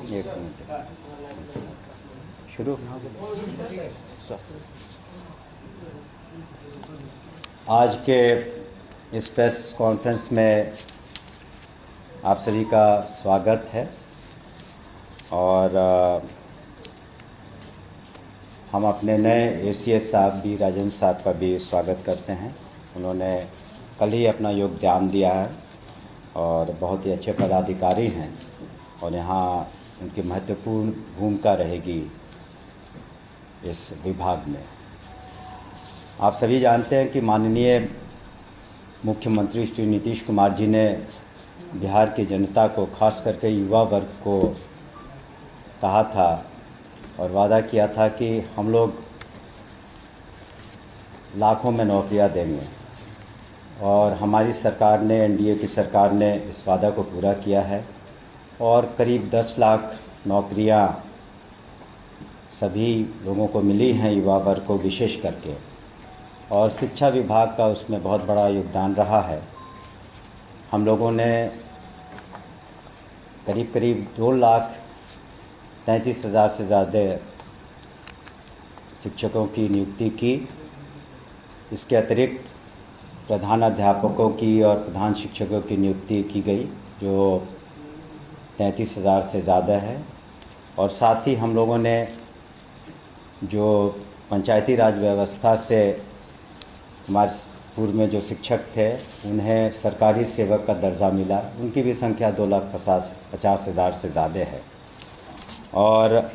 एक मिनट शुरू। आज के इस प्रेस कॉन्फ्रेंस में आप सभी का स्वागत है और हम अपने नए एसीएस साहब बी राजेंद्र साहब का भी स्वागत करते हैं। उन्होंने कल ही अपना योगदान दिया है और बहुत ही अच्छे पदाधिकारी हैं और यहाँ उनकी महत्वपूर्ण भूमिका रहेगी इस विभाग में। आप सभी जानते हैं कि माननीय मुख्यमंत्री श्री नीतीश कुमार जी ने बिहार की जनता को, खास करके युवा वर्ग को कहा था और वादा किया था कि हम लोग लाखों में नौकरियां देंगे और हमारी सरकार ने, एनडीए की सरकार ने इस वादा को पूरा किया है और करीब 10 लाख नौकरियां सभी लोगों को मिली हैं, युवा वर्ग को विशेष करके, और शिक्षा विभाग का उसमें बहुत बड़ा योगदान रहा है। हम लोगों ने करीब 2,33,000 से ज़्यादा शिक्षकों की नियुक्ति की। इसके अतिरिक्त प्रधानाध्यापकों की और प्रधान शिक्षकों की नियुक्ति की गई जो 33,000 से ज़्यादा है। और साथ ही हम लोगों ने जो पंचायती राज व्यवस्था से हमारे पूर्व में जो शिक्षक थे उन्हें सरकारी सेवक का दर्जा मिला, उनकी भी संख्या 2,50,000 से ज़्यादा है। और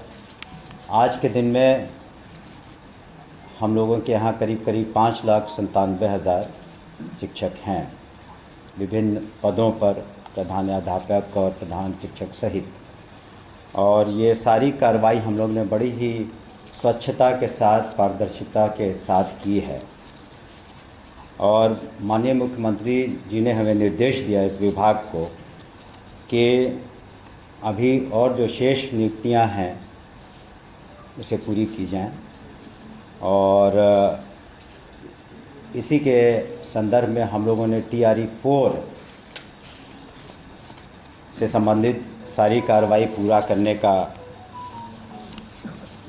आज के दिन में हम लोगों के यहाँ करीब 5,97,000 शिक्षक हैं विभिन्न पदों पर, प्रधानाध्यापक और प्रधान शिक्षक सहित। और ये सारी कार्रवाई हम लोग ने बड़ी ही स्वच्छता के साथ, पारदर्शिता के साथ की है। और माननीय मुख्यमंत्री जी ने हमें निर्देश दिया इस विभाग को कि अभी और जो शेष नियुक्तियां हैं उसे पूरी की जाएं। और इसी के संदर्भ में हम लोगों ने TRE 4 से संबंधित सारी कार्रवाई पूरा करने का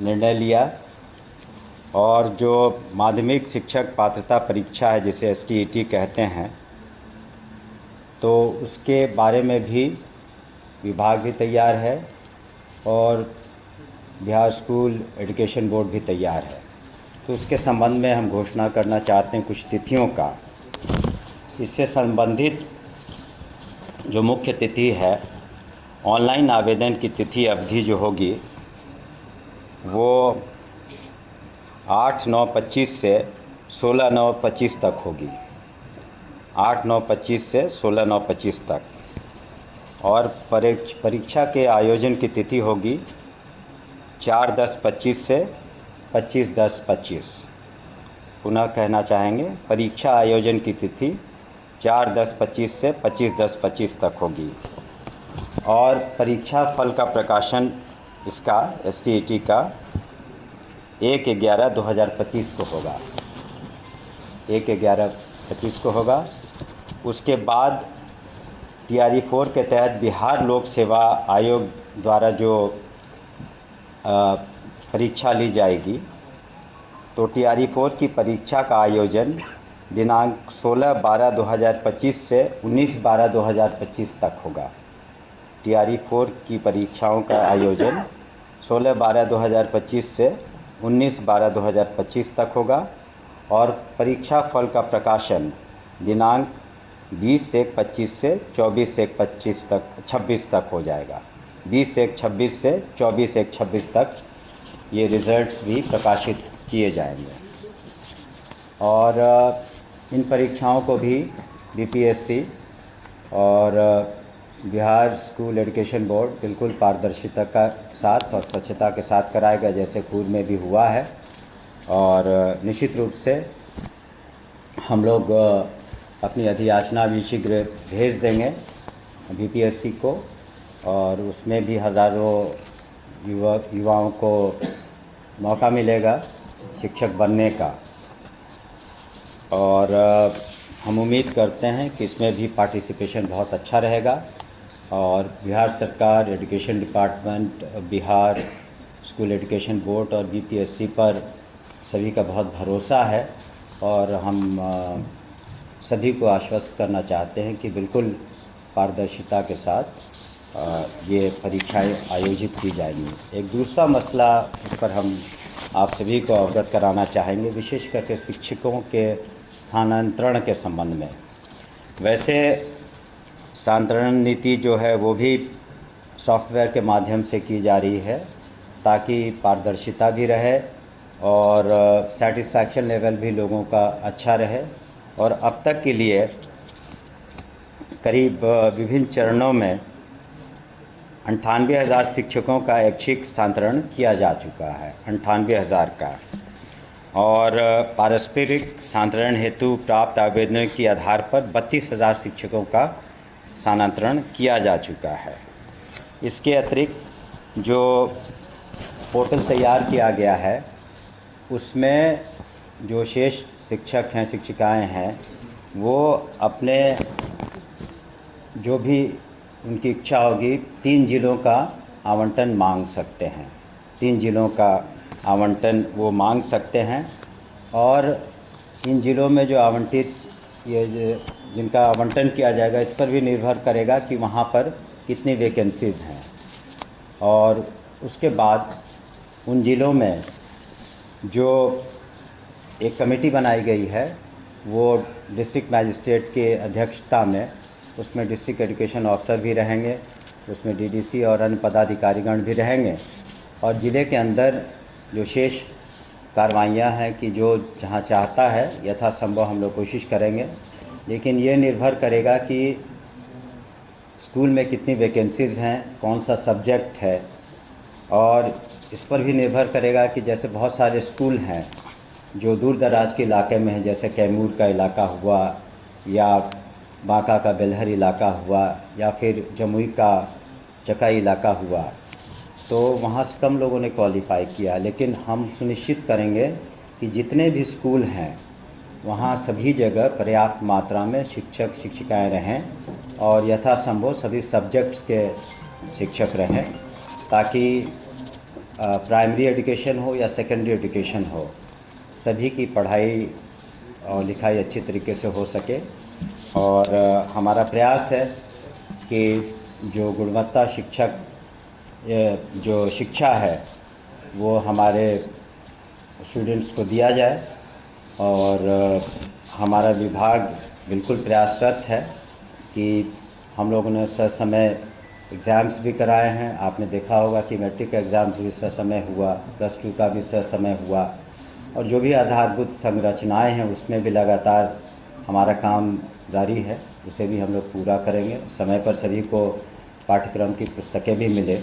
निर्णय लिया। और जो माध्यमिक शिक्षक पात्रता परीक्षा है, जिसे STET कहते हैं, तो उसके बारे में भी विभाग भी तैयार है और बिहार स्कूल एजुकेशन बोर्ड भी तैयार है। तो उसके संबंध में हम घोषणा करना चाहते हैं कुछ तिथियों का। इससे संबंधित जो मुख्य तिथि है, ऑनलाइन आवेदन की तिथि अवधि जो होगी वो 8/9/25 से 16/9/25 तक होगी। 8/9/25 से 16/9/25 तक। और परीक्षा के आयोजन की तिथि होगी 4/10/25 से 25/10/25। पुनः कहना चाहेंगे, परीक्षा आयोजन की तिथि 4/10/25 से 25/10/25 तक होगी। और परीक्षा फल का प्रकाशन इसका STET का 1/11/2025 को होगा। 1/11/25 को होगा। उसके बाद TRE 4 के तहत बिहार लोक सेवा आयोग द्वारा जो परीक्षा ली जाएगी, तो TRE 4 की परीक्षा का आयोजन दिनांक 16/12/2025 से 19/12/2025 तक होगा। TRE 4 की परीक्षाओं का आयोजन 16/12/2025 से 19/12/2025 तक होगा। और परीक्षा फल का प्रकाशन दिनांक 20/1/25 से 24/1/25 तक 26 तक हो जाएगा। 20/1/26 से 24/1/26 तक ये रिज़ल्ट्स भी प्रकाशित किए जाएंगे। और इन परीक्षाओं को भी BPSC और बिहार स्कूल एजुकेशन बोर्ड बिल्कुल पारदर्शिता का साथ और स्वच्छता के साथ कराएगा, जैसे पूर्व में भी हुआ है। और निश्चित रूप से हम लोग अपनी अधियाचना भी शीघ्र भेज देंगे BPSC को, और उसमें भी हज़ारों युवाओं को मौका मिलेगा शिक्षक बनने का। और हम उम्मीद करते हैं कि इसमें भी पार्टिसिपेशन बहुत अच्छा रहेगा और बिहार सरकार, education department, Bihar school education board और बीपीएससी पर सभी का बहुत भरोसा है और हम सभी को आश्वस्त करना चाहते हैं कि बिल्कुल पारदर्शिता के साथ ये परीक्षाएं आयोजित की जाएंगी। एक दूसरा मसला उस पर हम आप सभी को अवगत कराना चाहेंगे, विशेष करके शिक्षकों के स्थानांतरण के संबंध में। वैसे स्थानांतरण नीति जो है वो भी सॉफ्टवेयर के माध्यम से की जा रही है ताकि पारदर्शिता भी रहे और सेटिस्फैक्शन लेवल भी लोगों का अच्छा रहे। और अब तक के लिए करीब विभिन्न चरणों में 98,000 शिक्षकों का ऐच्छिक स्थानांतरण किया जा चुका है, 98,000 का। और पारस्परिक स्थानांतरण हेतु प्राप्त आवेदनों के आधार पर 32,000 शिक्षकों का स्थानांतरण किया जा चुका है। इसके अतिरिक्त जो पोर्टल तैयार किया गया है उसमें जो शेष शिक्षक हैं, शिक्षिकाएं हैं, वो अपने जो भी उनकी इच्छा होगी 3 जिलों का आवंटन मांग सकते हैं। 3 जिलों का आवंटन वो मांग सकते हैं और इन जिलों में जो आवंटित जिनका आवंटन किया जाएगा इस पर भी निर्भर करेगा कि वहाँ पर कितनी वैकेंसीज़ हैं। और उसके बाद उन जिलों में जो एक कमेटी बनाई गई है वो डिस्ट्रिक्ट मैजिस्ट्रेट के अध्यक्षता में, उसमें डिस्ट्रिक्ट एजुकेशन ऑफिसर भी रहेंगे, उसमें डीडीसी और अन्य पदाधिकारीगण भी रहेंगे। और ज़िले के अंदर जो शेष कार्रवाइयाँ हैं कि जो जहाँ चाहता है यथासंभव हम लोग कोशिश करेंगे, लेकिन ये निर्भर करेगा कि स्कूल में कितनी वैकेंसीज़ हैं, कौन सा सब्जेक्ट है। और इस पर भी निर्भर करेगा कि जैसे बहुत सारे स्कूल हैं जो दूर दराज के इलाके में हैं, जैसे कैमूर का इलाका हुआ या बांका का बेलहर इलाका हुआ या फिर जमुई का चकाई इलाका हुआ, तो वहाँ से कम लोगों ने क्वालिफ़ाई किया। लेकिन हम सुनिश्चित करेंगे कि जितने भी स्कूल हैं वहाँ सभी जगह पर्याप्त मात्रा में शिक्षक शिक्षिकाएं रहें और यथासंभव सभी सब्जेक्ट्स के शिक्षक रहें, ताकि प्राइमरी एजुकेशन हो या सेकेंडरी एजुकेशन हो, सभी की पढ़ाई और लिखाई अच्छी तरीके से हो सके। और हमारा प्रयास है कि जो गुणवत्ता शिक्षक जो शिक्षा है वो हमारे स्टूडेंट्स को दिया जाए। और हमारा विभाग बिल्कुल प्रयासरत है कि हम लोगों ने समय एग्ज़ाम्स भी कराए हैं। आपने देखा होगा कि मैट्रिक का एग्ज़ाम्स भी समय हुआ, +2 का भी समय हुआ, और जो भी आधारभूत संरचनाएं हैं उसमें भी लगातार हमारा काम जारी है, उसे भी हम लोग पूरा करेंगे। समय पर सभी को पाठ्यक्रम की पुस्तकें भी मिले।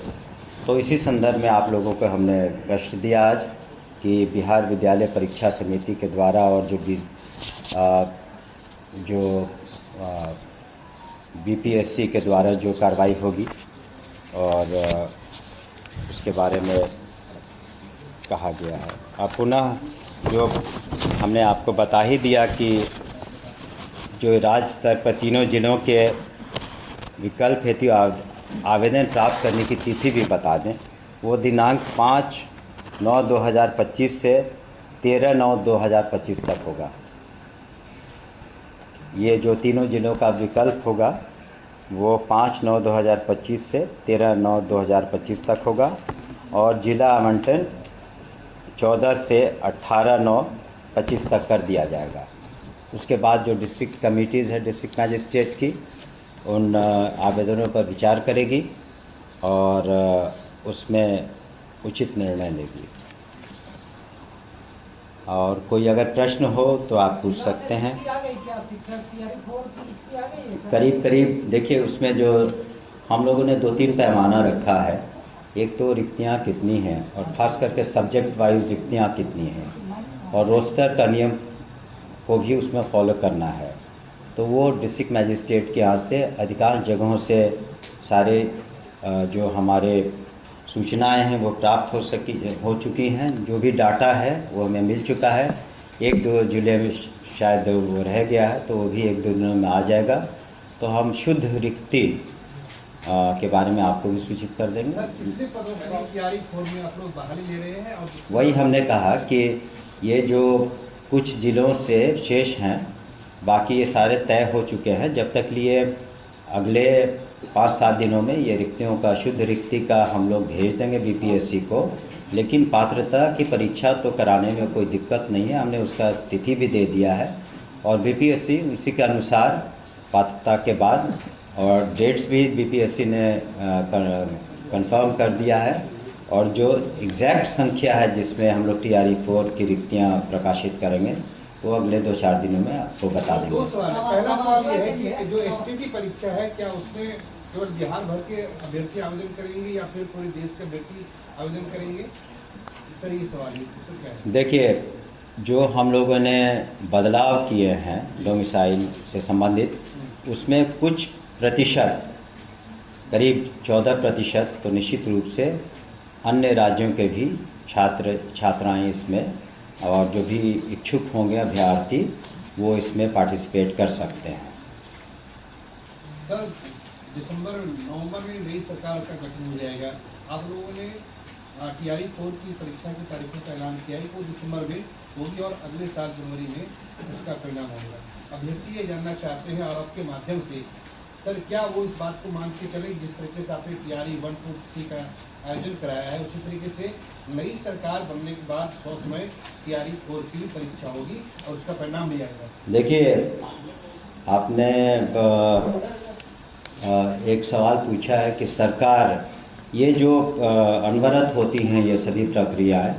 तो इसी संदर्भ में आप लोगों को हमने प्रश्न दिया आज कि बिहार विद्यालय परीक्षा समिति के द्वारा और जो बीपीएससी के द्वारा जो कार्रवाई होगी और उसके बारे में कहा गया है। अब पुनः जो हमने आपको बता ही दिया कि जो राज्य स्तर पर तीनों जिलों के विकल्प हेतु आवेदन प्राप्त करने की तिथि भी बता दें। वो दिनांक 5/9/2025 से 13/9/2025 तक होगा। ये जो तीनों जिलों का विकल्प होगा वो 5/9/2025 से 13/9/2025 तक होगा और जिला आवंटन 14 से 18/9/25 तक कर दिया जाएगा। उसके बाद जो डिस्ट्रिक्ट कमिटीज़ है डिस्ट्रिक्ट मैजिस्ट्रेट की, उन आवेदनों पर विचार करेगी और उसमें उचित निर्णय लेगी। और कोई अगर प्रश्न हो तो आप पूछ सकते हैं। करीब देखिए, उसमें जो हम लोगों ने 2-3 पैमाना रखा है। एक तो रिक्तियाँ कितनी हैं और ख़ास करके सब्जेक्ट वाइज रिक्तियाँ कितनी हैं, और रोस्टर का नियम को भी उसमें फॉलो करना है। तो वो डिस्ट्रिक्ट मैजिस्ट्रेट के यहाँ से अधिकांश जगहों से सारे जो हमारे सूचनाएं हैं वो प्राप्त हो चुकी हैं। जो भी डाटा है वो हमें मिल चुका है। 1-2 जिले में शायद वो रह गया है, तो वो भी 1-2 दिनों में आ जाएगा। तो हम शुद्ध रिक्ति के बारे में आपको भी सूचित कर देंगे। सर, कितने पदों पर तैयारी फोर में आप लोग बहाली ले रहे हैं? और वही हमने कहा कि ये जो कुछ ज़िलों से शेष हैं, बाकी ये सारे तय हो चुके हैं। जब तक लिए अगले 5-7 दिनों में ये रिक्तियों का शुद्ध रिक्ति का हम लोग भेज देंगे बीपीएससी को। लेकिन पात्रता की परीक्षा तो कराने में कोई दिक्कत नहीं है, हमने उसका तिथि भी दे दिया है और बीपीएससी उसी के अनुसार पात्रता के बाद और डेट्स भी बीपीएससी ने कंफर्म कर दिया है। और जो एग्जैक्ट संख्या है जिसमें हम लोग TRE 4 की रिक्तियाँ प्रकाशित करेंगे वो अगले 2-4 दिनों में आपको बता देंगे। दो सवाल है। पहला सवाल ये है कि जो STT परीक्षा है, क्या उसमें केवल बिहार भर के अभ्यर्थी आवेदन करेंगे या फिर पूरे देश के अभ्यर्थी आवेदन करेंगे? सर, ये सवाल है तो क्या है? देखिए, जो हम लोगों ने बदलाव किए हैं डोमिसाइल से संबंधित, उसमें कुछ प्रतिशत, करीब 14% तो निश्चित रूप से अन्य राज्यों के भी छात्र छात्राएं इसमें, और जो भी इच्छुक होंगे अभ्यर्थी वो इसमें पार्टिसिपेट कर सकते हैं। सर, नवंबर में नई सरकार का गठन हो जाएगा। आप लोगों ने TRE 4 की परीक्षा की तारीखों का ऐलान किया है, वो दिसंबर में होगी और अगले साल जनवरी में उसका परिणाम होगा। अभ्यर्थी ये जानना चाहते हैं और आपके माध्यम से, सर, क्या वो इस बात को मान के चले जिस तरीके से आपने TRE 1, 2, 3 का आयोजन कराया है, उसी तरीके से नई सरकार बनने के बाद 100 समय TRE 4 की परीक्षा होगी और उसका परिणाम भी आएगा? देखिए, आपने एक सवाल पूछा है कि सरकार, ये जो अनवरत होती हैं ये सभी प्रक्रियाएं,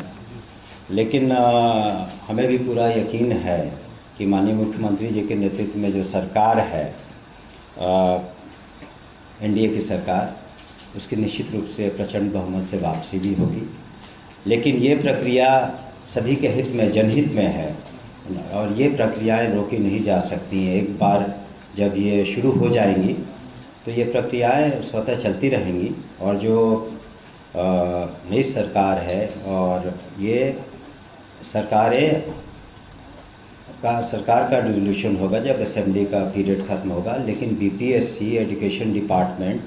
लेकिन हमें भी पूरा यकीन है कि माननीय मुख्यमंत्री जी के नेतृत्व में जो सरकार है, NDA की सरकार, उसकी निश्चित रूप से प्रचंड बहुमत से वापसी भी होगी। लेकिन ये प्रक्रिया सभी के हित में, जनहित में है और ये प्रक्रियाएं रोकी नहीं जा सकती हैं। एक बार जब ये शुरू हो जाएंगी तो ये प्रक्रियाएं स्वतः चलती रहेंगी। और जो नई सरकार है और ये सरकार का रिजोल्यूशन होगा जब असेंबली का पीरियड ख़त्म होगा। लेकिन BPSC education department,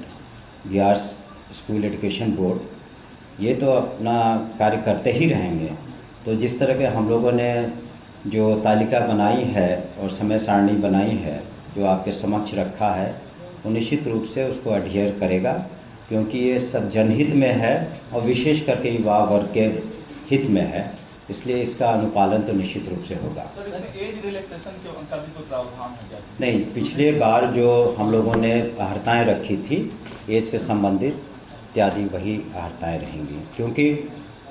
Bihar school education board, ये तो अपना कार्य करते ही रहेंगे। तो जिस तरह के हम लोगों ने जो तालिका बनाई है और समय सारणी बनाई है जो आपके समक्ष रखा है, वो निश्चित रूप से उसको अडहियर करेगा, क्योंकि ये सब जनहित में है और विशेष करके युवा वर्ग के हित में है, इसलिए इसका अनुपालन तो निश्चित रूप से होगा। एज रिलैक्सेशन का भी कोई प्रावधान है क्या? नहीं, पिछले बार जो हम लोगों ने अहर्ताएँ रखी थी एज से संबंधित इत्यादि, वही अहर्ताएँ रहेंगी, क्योंकि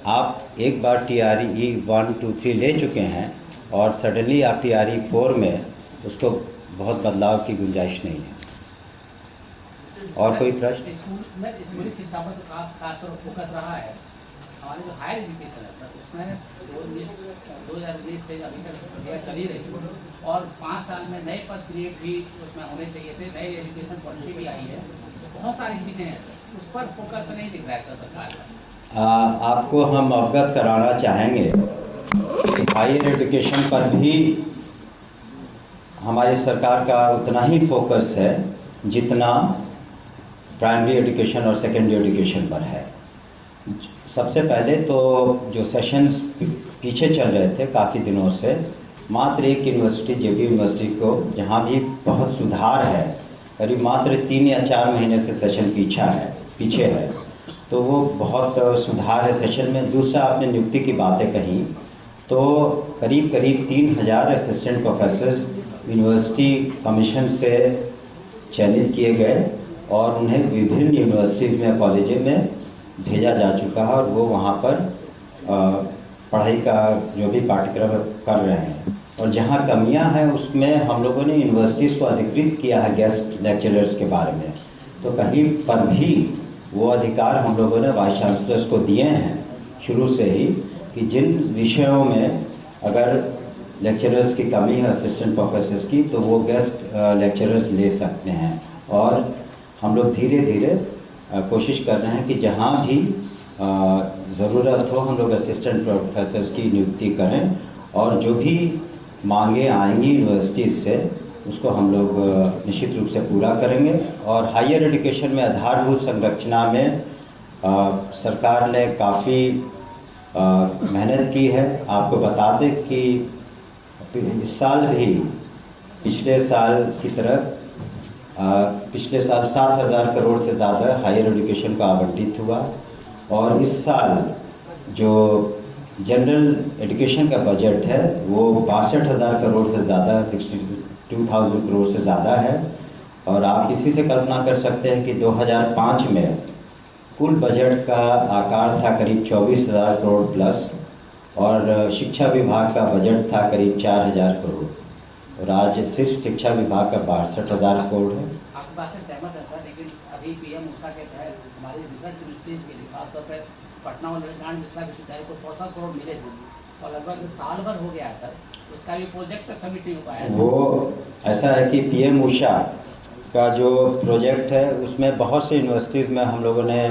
आप एक बार TRE 1, 2, 3 ले चुके हैं और सडनली आप TRE 4 में उसको बहुत बदलाव की गुंजाइश नहीं है। और कोई प्रश्न? स्कूली शिक्षा पर खासकर फोकस रहा है। हमारे जो हायर एजुकेशन है सर, उसमें 2020 से अभी तक प्रक्रिया चली रही और 5 साल में नए पद क्रिएट भी उसमें होने चाहिए थे। नई एजुकेशन पॉलिसी भी आई है, बहुत सारी चीज़ें हैं सर, उस पर फोकस नहीं दिख रहा है सरकार का। आपको हम अवगत कराना चाहेंगे कि हायर एजुकेशन पर भी हमारी सरकार का उतना ही फोकस है जितना प्राइमरी एजुकेशन और सेकेंडरी एजुकेशन पर है। सबसे पहले तो जो सेशंस पीछे चल रहे थे काफ़ी दिनों से, मात्र एक यूनिवर्सिटी, JP यूनिवर्सिटी को, जहाँ भी बहुत सुधार है, करीब मात्र 3 या 4 महीने से सेशन पीछे है, तो वो बहुत सुधार है सेशन में। दूसरा, आपने नियुक्ति की बातें कही, तो करीब 3000 असिस्टेंट प्रोफेसर्स यूनिवर्सिटी कमीशन से चयनित किए गए और उन्हें विभिन्न यूनिवर्सिटीज़ में, कॉलेजों में भेजा जा चुका है और वो वहाँ पर पढ़ाई का जो भी पाठ्यक्रम कर रहे हैं। और जहाँ कमियाँ हैं उसमें हम लोगों ने यूनिवर्सिटीज़ को अधिकृत किया है गेस्ट लेक्चरर्स के बारे में, तो कहीं पर भी वो अधिकार हम लोगों ने वाइस चांसलर्स को दिए हैं शुरू से ही कि जिन विषयों में अगर लेक्चरर्स की कमी है, असिस्टेंट प्रोफेसर्स की, तो वो गेस्ट लेक्चरर्स ले सकते हैं। और हम लोग धीरे धीरे कोशिश कर रहे हैं कि जहाँ भी ज़रूरत हो हम लोग असिस्टेंट प्रोफेसर्स की नियुक्ति करें और जो भी मांगे आएंगी यूनिवर्सिटीज़ से उसको हम लोग निश्चित रूप से पूरा करेंगे। और हायर एजुकेशन में आधारभूत संरचना में सरकार ने काफ़ी मेहनत की है। आपको बता दें कि इस साल भी पिछले साल की तरह पिछले साल 7,000 करोड़ से ज़्यादा हायर एजुकेशन को आवंटित हुआ, और इस साल जो जनरल एजुकेशन का बजट है वो 62,000 करोड़ से ज़्यादा 62,000 करोड़ से ज़्यादा है। और आप इसी से कल्पना कर सकते हैं कि 2005 में कुल बजट का आकार था करीब 24,000 करोड़ प्लस, और शिक्षा विभाग का बजट था करीब 4,000 करोड़, और आज सिर्फ शिक्षा विभाग का 62,000 करोड़ है। आपकी बात से सहमत है सर, लेकिन अभी पीएम ऊषा के तहत हमारे रिसर्च यूनिवर्सिटीज के लिए खासतौर पर पटना और ललितनारायण मिथिला विश्वविद्यालय को 100 करोड़ मिले थे, और लगभग साल भर हो गया है सर, उसका भी प्रोजेक्ट तक सबमिट नहीं हो पाया है। वो ऐसा है कि पीएम ऊषा का जो प्रोजेक्ट है उसमें बहुत से यूनिवर्सिटीज़ में हम लोगों ने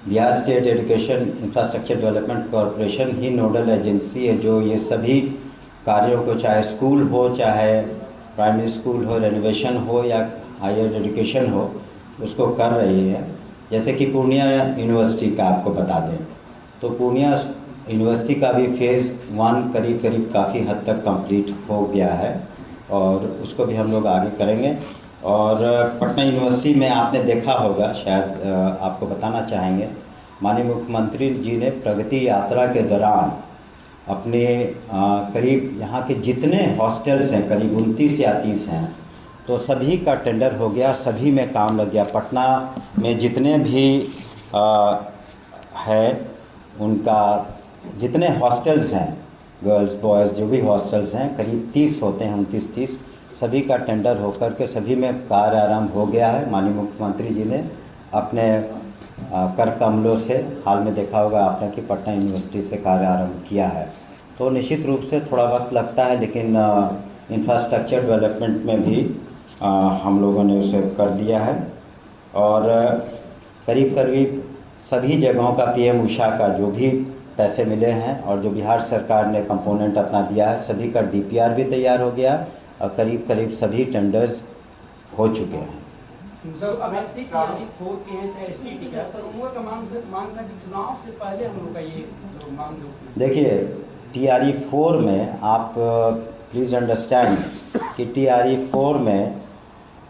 Bihar state education infrastructure development corporation ही नोडल एजेंसी है जो ये सभी कार्यों को, चाहे स्कूल हो, चाहे प्राइमरी स्कूल हो, रेनोवेशन हो या हायर एजुकेशन हो, उसको कर रही है। जैसे कि पूर्णिया यूनिवर्सिटी का आपको बता दें तो पूर्णिया यूनिवर्सिटी का भी फेज़ 1 करीब काफ़ी हद तक कंप्लीट हो गया है, और उसको भी हम लोग आगे करेंगे। और पटना यूनिवर्सिटी में आपने देखा होगा, शायद आपको बताना चाहेंगे, माननीय मुख्यमंत्री जी ने प्रगति यात्रा के दौरान अपने करीब यहाँ के जितने हॉस्टल्स हैं, करीब 29 या 30 हैं, तो सभी का टेंडर हो गया, सभी में काम लग गया। पटना में जितने भी है उनका जितने हॉस्टल्स हैं, गर्ल्स बॉयज़ जो भी हॉस्टल्स हैं, करीब 30 होते हैं, 29-30, सभी का टेंडर होकर के सभी में कार्य आरंभ हो गया है। माननीय मुख्यमंत्री जी ने अपने कर कमलों से, हाल में देखा होगा आपने कि पटना यूनिवर्सिटी से कार्य आरंभ किया है। तो निश्चित रूप से थोड़ा वक्त लगता है, लेकिन इंफ्रास्ट्रक्चर डेवलपमेंट में भी हम लोगों ने उसे कर दिया है। और करीब सभी जगहों का पीएम ऊषा का जो भी पैसे मिले हैं और जो बिहार सरकार ने कंपोनेंट अपना दिया है, सभी का डीपीआर भी तैयार हो गया और करीब सभी टेंडर्स हो चुके हैं। सर अभी टीआरई 4 के हैं चाहे एसटीटी का, सर उनका का मांग था कि चुनाव से पहले हम लोग का ये मांग जो, देखिए टीआरई 4 में आप प्लीज़ अंडरस्टैंड कि टीआरई 4 में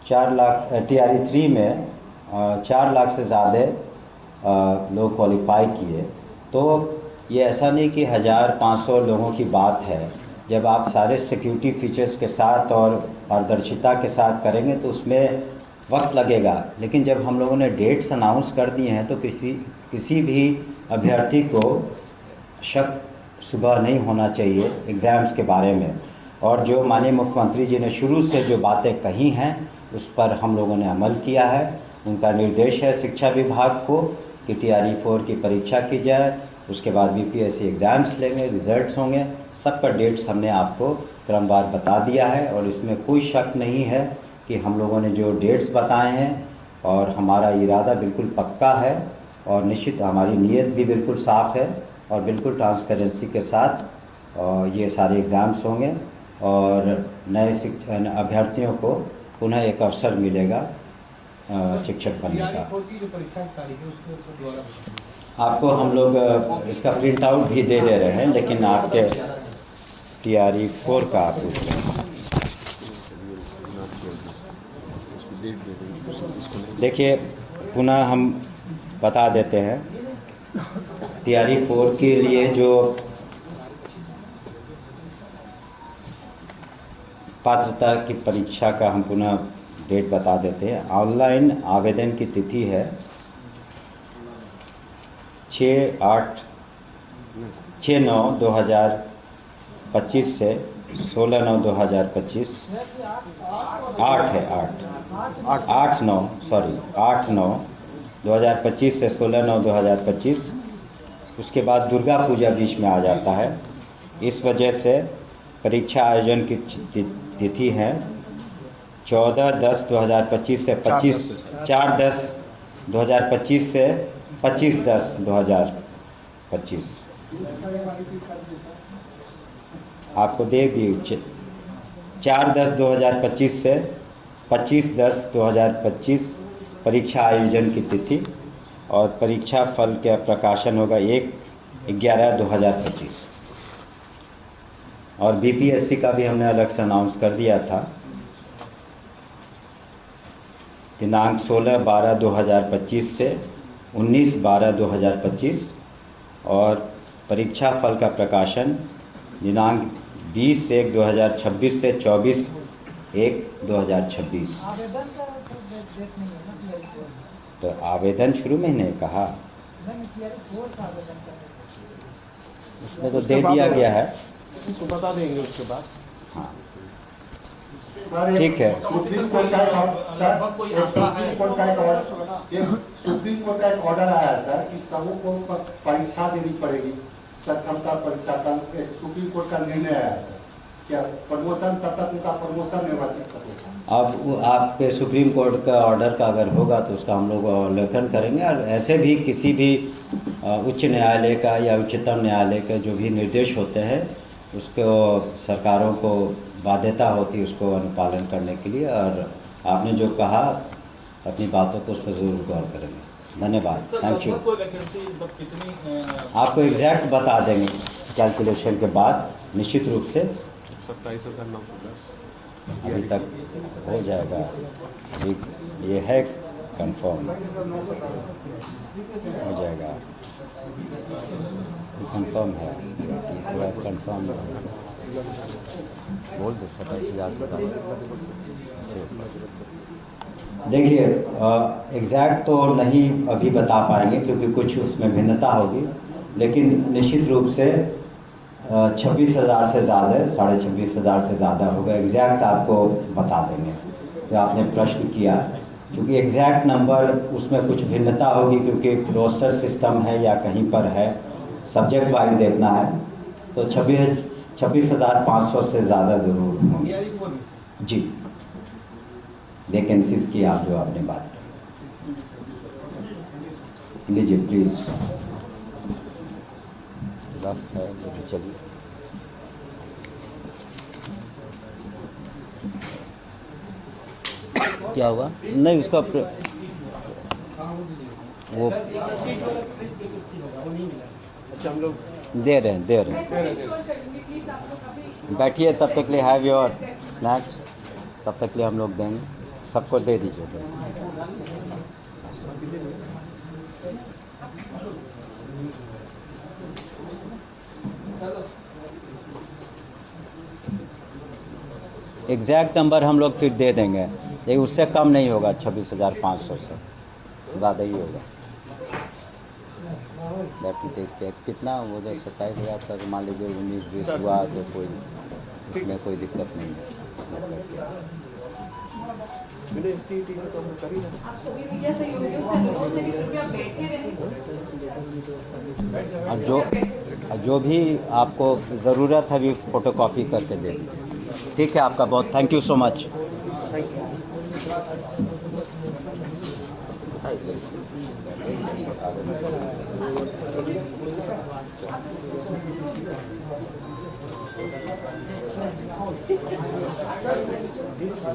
4 लाख, टीआरई 3 में 4 लाख से ज़्यादा लोग क्वालिफाई किए। तो ये ऐसा नहीं कि 1,500 लोगों की बात है। जब आप सारे सिक्योरिटी फीचर्स के साथ और पारदर्शिता के साथ करेंगे तो उसमें वक्त लगेगा, लेकिन जब हम लोगों ने डेट्स अनाउंस कर दिए हैं तो किसी भी अभ्यर्थी को शक सुबह नहीं होना चाहिए एग्ज़ाम्स के बारे में। और जो माननीय मुख्यमंत्री जी ने शुरू से जो बातें कही हैं उस पर हम लोगों ने अमल किया है। उनका निर्देश है शिक्षा विभाग को कि टीआरई 4 की परीक्षा की जाए, उसके बाद बीपीएससी एग्ज़ाम्स लेंगे, रिजल्ट्स होंगे, सब का डेट्स हमने आपको क्रमवार बता दिया है। और इसमें कोई शक नहीं है कि हम लोगों ने जो डेट्स बताए हैं और हमारा इरादा बिल्कुल पक्का है, और निश्चित हमारी नीयत भी बिल्कुल साफ़ है, और बिल्कुल ट्रांसपेरेंसी के साथ ये सारे एग्ज़ाम्स होंगे और नए अभ्यर्थियों को पुनः एक अवसर मिलेगा शिक्षक बनने का। आपको हम लोग इसका प्रिंट आउट भी दे रहे हैं, लेकिन आपके टीआरई 4 का आप पूछ रहे हैं। देखिए पुनः हम बता देते हैं, टीआरई 4 के लिए जो पात्रता की परीक्षा का हम पुनः डेट बता देते हैं। ऑनलाइन आवेदन की तिथि है 6/9/2025 से 16/9/2025। 8/9/2025 से 16/9/2025। उसके बाद दुर्गा पूजा बीच में आ जाता है। इस वजह से परीक्षा आयोजन की तिथि है 14/10/2025 से 4/10/2025 से 25/10/2025। आपको दे दी 4/10/2025 से 25/10/2025 परीक्षा आयोजन की तिथि और परीक्षा फल का प्रकाशन होगा 1/11/2025। और बीपीएससी का भी हमने अलग से अनाउंस कर दिया था, दिनांक 16/12/2025 से 19/12/2025 और परीक्षा फल का प्रकाशन दिनांक 20/1/2026 से 24/1/2026। आवेदन का डेट नहीं है ना टीआरई 4 में? तो आवेदन शुरू में नहीं कहा, नहीं टीआरई 4 का आवेदन का उसमें तो दे दिया गया है। तो बता देंगे उसके बाद। हाँ ठीक है। सुप्रीम कोर्ट का लगभग कोई आंकड़ा है? सुप्रीम कोर्ट का एक ऑर्डर आया है सर कि सबों को परीक्षा देनी पड़ेगी, सक्षमता परीक्षा का एक सुप्रीम कोर्ट का निर्णय आया है। क्या प्रमोशन तब तक उनका प्रमोशन नहीं हुआ सकता? अब आपके सुप्रीम कोर्ट का ऑर्डर का अगर होगा तो उसका हम लोग अवलोकन करेंगे। और ऐसे भी किसी भी उच्च न्यायालय का या उच्चतम न्यायालय के जो भी निर्देश होते हैं उसको सरकारों को बाध्यता होती है उसको अनुपालन करने के लिए। और आपने जो कहा अपनी बातों को उस पर ज़रूर गौर करेंगे। धन्यवाद, थैंक यू। कोई वैकेंसी कितनी आपको एग्जैक्ट बता देंगे कैलकुलेशन के बाद निश्चित रूप से। 27,910 अभी तक हो जाएगा, ये है कंफर्म हो जाएगा, कंफर्म है, थोड़ा कंफर्म बोल दो 27,000। देखिए एग्जैक्ट तो नहीं अभी बता पाएंगे क्योंकि कुछ उसमें भिन्नता होगी, लेकिन निश्चित रूप से 26,000 से ज़्यादा, 26,500 से ज़्यादा होगा। एग्जैक्ट आपको बता देंगे जो आपने प्रश्न किया, क्योंकि एग्जैक्ट नंबर उसमें कुछ भिन्नता होगी क्योंकि रोस्टर सिस्टम है या कहीं पर है, सब्जेक्ट वाइज देखना है। तो 26,500 से ज़्यादा ज़रूर होंगे टीआरई 4 में जी, वैकेंसीज की आप जो आपने बात की। लीजिए प्लीज़, रफ है लेकिन चलिए। क्या हुआ? नहीं उसका वो अच्छा हम लोग दे रहे हैं बैठिए, तब तक लिए हैव योर स्नैक्स, तब तक लिए हम लोग देंगे, सबको दे दीजिए। एग्जैक्ट नंबर हम लोग फिर दे देंगे, लेकिन उससे कम नहीं होगा, 26,500 से ज़्यादा ही होगा। कितना वो जो 27,000 का मान लीजिए 19-20 हुआ तो कोई इसमें कोई दिक्कत नहीं है इसमें करके। आप सभी मीडिया सहयोगियों से अनुरोध है कि कृपया बैठे रहें। और जो भी आपको ज़रूरत है भी फ़ोटोकॉपी करके दे दीजिए। ठीक है, आपका बहुत थैंक यू सो मच।